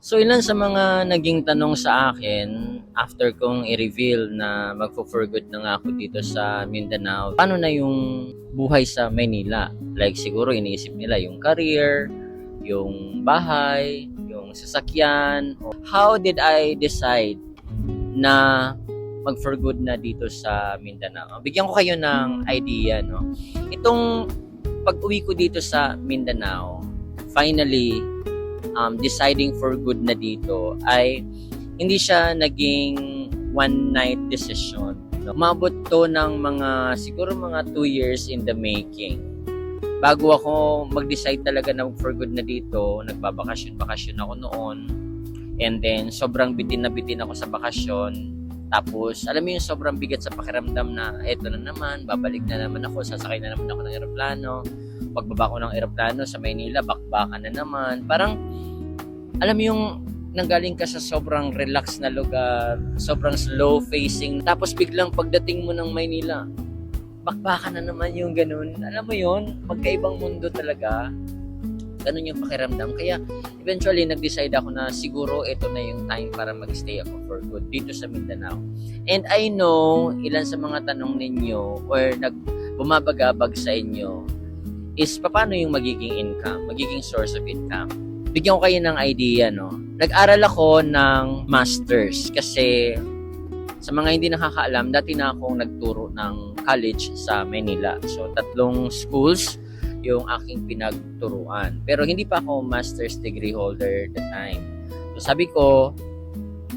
So ilan sa mga naging tanong sa akin after kong i-reveal na magfo-for good na nga ako dito sa Mindanao, paano na yung buhay sa Maynila? Like siguro iniisip nila yung career, yung bahay, yung sasakyan. How did I decide na mag-for good na dito sa Mindanao? Bigyan ko kayo ng idea, no? Itong pag-uwi ko dito sa Mindanao, finally, deciding for good na dito ay hindi siya naging one night decision. Umabot to ng siguro mga 2 years in the making. Bago ako mag-decide talaga na for good na dito, nagbabakasyon ako noon. And then, sobrang bitin na bitin ako sa bakasyon. Tapos, alam mo yung sobrang bigat sa pakiramdam na eto na naman, babalik na naman ako, sasakay na naman ako ng eroplano. Pagbaba ko ng eroplano sa Maynila, bakbakan na naman. Parang, alam mo yung nanggaling ka sa sobrang relax na lugar, sobrang slow facing, tapos biglang pagdating mo ng Maynila, bakbakan na naman yung ganun. Alam mo yun, magkaibang mundo talaga. Ganun yung pakiramdam. Kaya eventually nag-decide ako na siguro ito na yung time para mag-stay ako for good dito sa Mindanao. And I know ilan sa mga tanong ninyo or bumabagabag sa inyo is paano yung magiging income, magiging source of income. Bigyan ko kayo ng idea, no? Nag-aral ako ng masters kasi sa mga hindi nakakaalam, dati na akong nagturo ng college sa Manila. So, 3 schools yung aking pinagturuan. Pero hindi pa ako master's degree holder that time. So, sabi ko,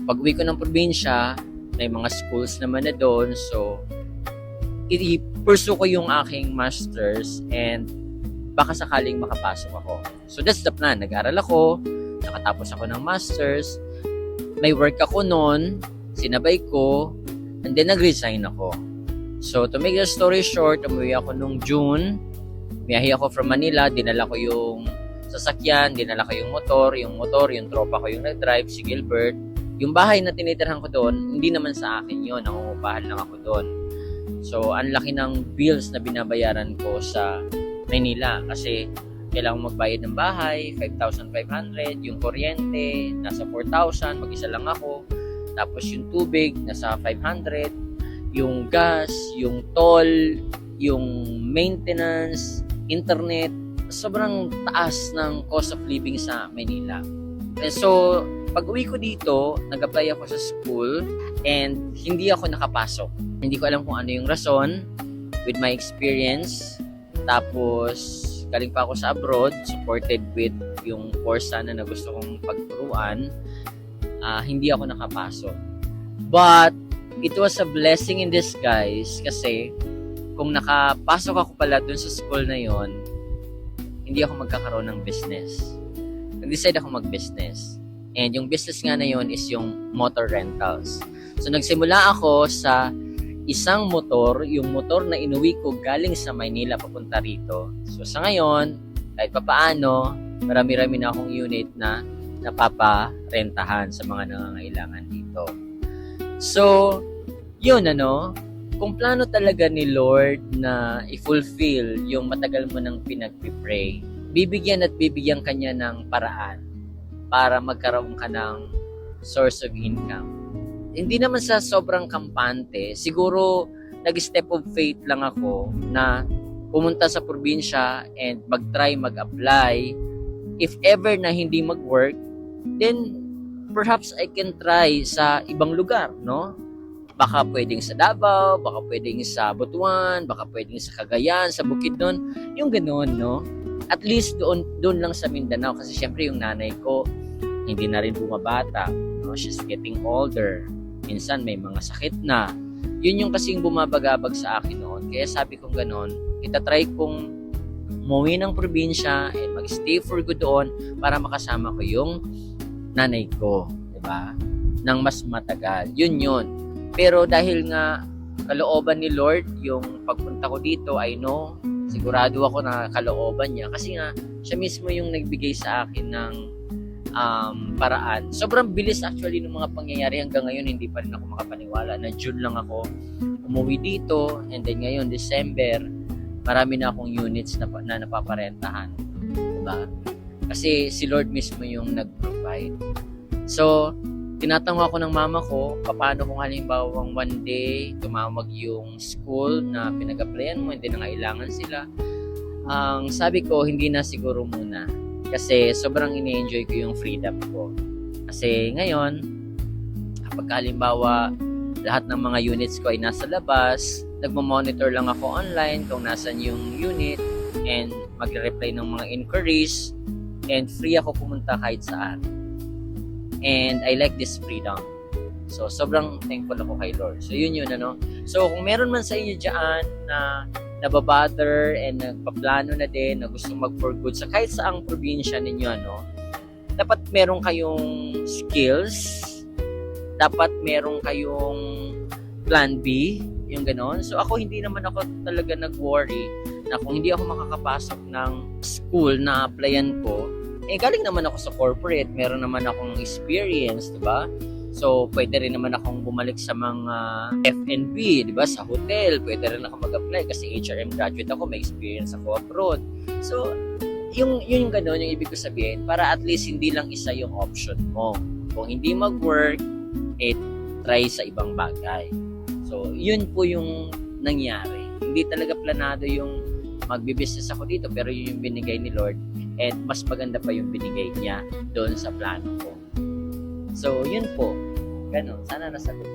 pag-uwi ko ng probinsya, may mga schools naman na doon. So, i-pursue ko yung aking master's and baka sakaling makapasok ako. So, that's the plan. Nag-aral ako, nakatapos ako ng master's, may work ako noon, sinabay ko, and then nag-resign ako. So, to make the story short, umuwi ako nung June, biyahe ako from Manila, dinala ko yung sasakyan, dinala ko yung motor, yung tropa ko yung nag-drive, si Gilbert. Yung bahay na tinitirhan ko doon, hindi naman sa akin yun, nangungupahan lang ako doon. So, ang laki ng bills na binabayaran ko sa Manila kasi kailangan magbayad ng bahay, 5,500, yung kuryente, nasa 4,000, mag-isa lang ako. Tapos yung tubig, nasa 500, yung gas, yung toll, yung maintenance, internet, sobrang taas ng cost of living sa Manila. And so, pag uwi ko dito, nag-apply ako sa school and hindi ako nakapasok. Hindi ko alam kung ano yung rason with my experience. Tapos, galing pa ako sa abroad, supported with yung course sana na gusto kong pagturuan. Hindi ako nakapasok. But, it was a blessing in disguise kasi kung nakapasok ako pala dun sa school na yon, hindi ako magkakaroon ng business. Nag-decide ako mag-business. And yung business nga na yon is yung motor rentals. So nagsimula ako sa isang motor, yung motor na inuwi ko galing sa Maynila papunta rito. So sa ngayon, kahit papaano, marami-rami na akong unit na napaparentahan sa mga nangangailangan dito. So, yun kung plano talaga ni Lord na i-fulfill yung matagal mo nang pinag-pray, bibigyan ka niya ng paraan para magkaroon ka ng source of income. Hindi naman sa sobrang kampante, siguro nag-step of faith lang ako na pumunta sa probinsya and mag-apply. If ever na hindi mag-work, then perhaps I can try sa ibang lugar, no? Baka pwedeng sa Davao, baka pwedeng sa Butuan, baka pwedeng sa Cagayan, sa Bukidnon, yung ganoon, no? At least doon lang sa Mindanao kasi syempre yung nanay ko hindi na rin bumabata, no? She's getting older. Minsan may mga sakit na. Yun yung kasing bumabagabag sa akin noon. Kaya sabi kong ganoon, itatry kong umuwi ng probinsya and mag-stay for good doon para makasama ko yung nanay ko, 'di ba? Nang mas matagal. Yun. Pero dahil nga kalooban ni Lord yung pagpunta ko dito, I know, sigurado ako na kalooban niya kasi nga siya mismo yung nagbigay sa akin ng paraan. Sobrang bilis actually ng mga pangyayari hanggang ngayon hindi pa rin ako makapaniwala na June lang ako umuwi dito and then ngayon December marami na akong units na napaparentahan, diba? Kasi si Lord mismo yung nag-provide. So, tinatanong ako ng mama ko, paano kung halimbawang one day tumawag yung school na pinag-applyan mo, hindi na kailangan sila. Ang sabi ko, hindi na siguro muna. Kasi sobrang ini-enjoy ko yung freedom ko. Kasi ngayon, kapag halimbawa, lahat ng mga units ko ay nasa labas, nagmo-monitor lang ako online kung nasan yung unit and magre-reply ng mga inquiries and free ako pumunta kahit saan. And I like this freedom. So, sobrang thankful ako kay Lord. So, yun, ano. So, kung meron man sa inyo dyan na nababother and nagpaplano na din na gusto mag-for good sa kahit saang probinsya ninyo, ano, dapat meron kayong skills, dapat meron kayong plan B, yung ganon. So, ako hindi naman ako talaga nag-worry na kung hindi ako makakapasok ng school na applyan ko, galing naman ako sa corporate, meron naman akong experience, di ba? So, pwede rin naman akong bumalik sa mga F&B, di ba? Sa hotel, pwede rin ako mag-apply kasi HRM graduate ako, may experience ako abroad. So, yung gano'n, yung ibig ko sabihin, para at least hindi lang isa yung option mo. Kung hindi mag-work, try sa ibang bagay. So, yun po yung nangyari. Hindi talaga planado yung magbi-business ako dito, pero yun yung binigay ni Lord. And mas maganda pa yung binigay niya doon sa plano ko. So, yun po. Ganun. Sana nasagot.